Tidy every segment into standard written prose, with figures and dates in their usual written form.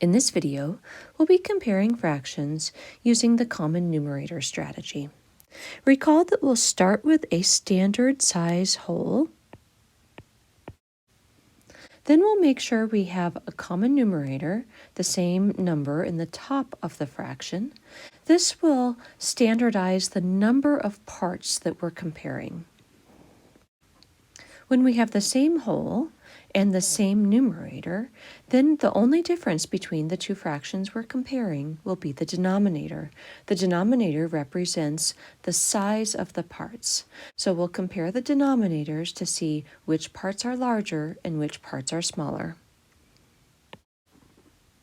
In this video, we'll be comparing fractions using the common numerator strategy. Recall that we'll start with a standard size whole. Then we'll make sure we have a common numerator, the same number in the top of the fraction. This will standardize the number of parts that we're comparing. When we have the same whole and the same numerator, then the only difference between the two fractions we're comparing will be the denominator. The denominator represents the size of the parts. So we'll compare the denominators to see which parts are larger and which parts are smaller.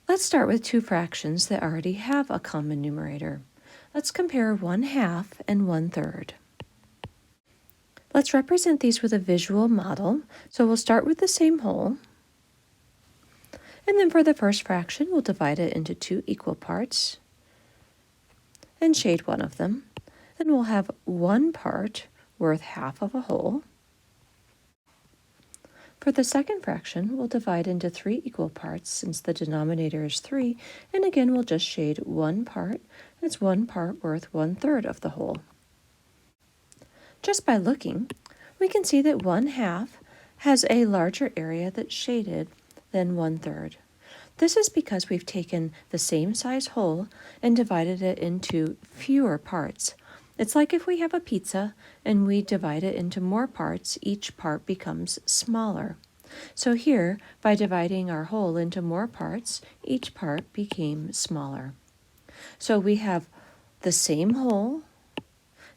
Let's start with two fractions that already have a common numerator. Let's compare 1/2 and 1/3. Let's represent these with a visual model. So we'll start with the same whole. And then for the first fraction, we'll divide it into two equal parts and shade one of them. Then we'll have one part worth half of a whole. For the second fraction, we'll divide into three equal parts since the denominator is 3. And again, we'll just shade one part. It's one part worth 1/3 of the whole. Just by looking, we can see that 1/2 has a larger area that's shaded than 1/3. This is because we've taken the same size whole and divided it into fewer parts. It's like if we have a pizza and we divide it into more parts, each part becomes smaller. So here, by dividing our whole into more parts, each part became smaller. So we have the same whole,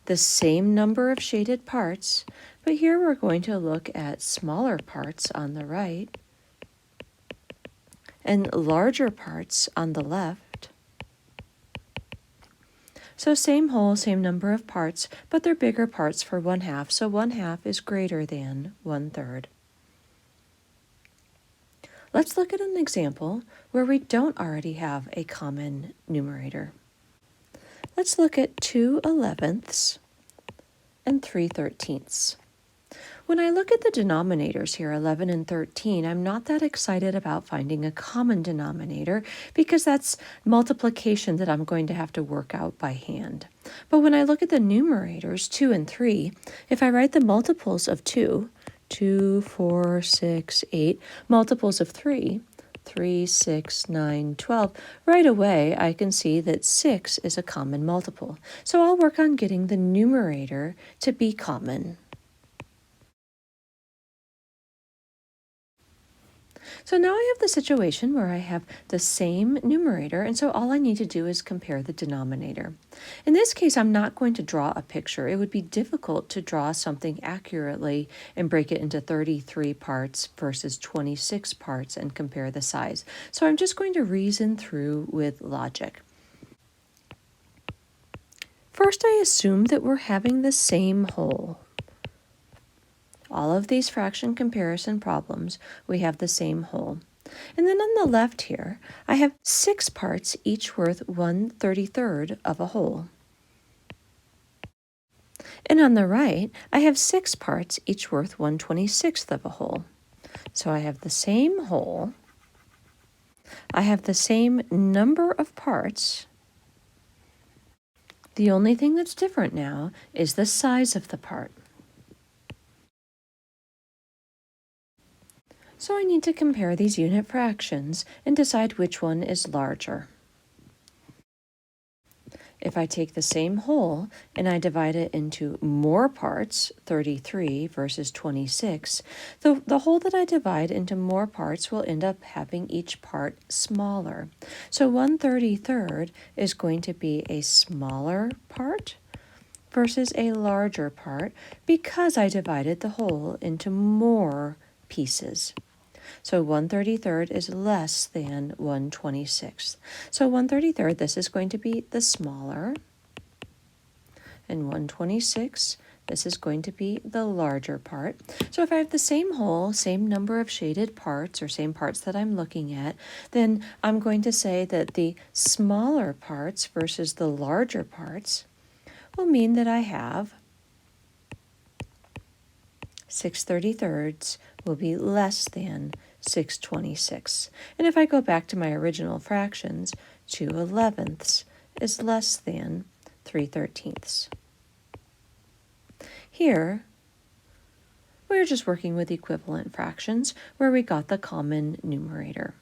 the same number of shaded parts, but here we're going to look at smaller parts on the right and larger parts on the left. So same whole, same number of parts, but they're bigger parts for 1/2, so 1/2 is greater than 1/3. Let's look at an example where we don't already have a common numerator. Let's look at 2/11 and 3/13. When I look at the denominators here, 11 and 13, I'm not that excited about finding a common denominator because that's multiplication that I'm going to have to work out by hand. But when I look at the numerators, 2 and 3, if I write the multiples of 2, 2, 4, 6, 8, multiples of 3, 3, 6, 9, 12. Right away, I can see that 6 is a common multiple. So I'll work on getting the numerator to be common. So now I have the situation where I have the same numerator, and so all I need to do is compare the denominator. In this case, I'm not going to draw a picture. It would be difficult to draw something accurately and break it into 33 parts versus 26 parts and compare the size. So I'm just going to reason through with logic. First, I assume that we're having the same whole. All of these fraction comparison problems, we have the same whole. And then on the left here, I have 6 parts, each worth 1/33 of a whole. And on the right, I have 6 parts, each worth 1/26 of a whole. So I have the same whole. I have the same number of parts. The only thing that's different now is the size of the part. So I need to compare these unit fractions and decide which one is larger. If I take the same whole and I divide it into more parts, 33 versus 26, the whole that I divide into more parts will end up having each part smaller. So 1/33 is going to be a smaller part versus a larger part because I divided the whole into more pieces. So 1/33 is less than 1/26. So 1/33, this is going to be the smaller, and 1/26, this is going to be the larger part. So if I have the same whole, same number of shaded parts, or same parts that I'm looking at, then I'm going to say that the smaller parts versus the larger parts will mean that I have 6/33 will be less than 6/26. And if I go back to my original fractions, 2/11 is less than 3/13. Here, we're just working with equivalent fractions where we got the common numerator.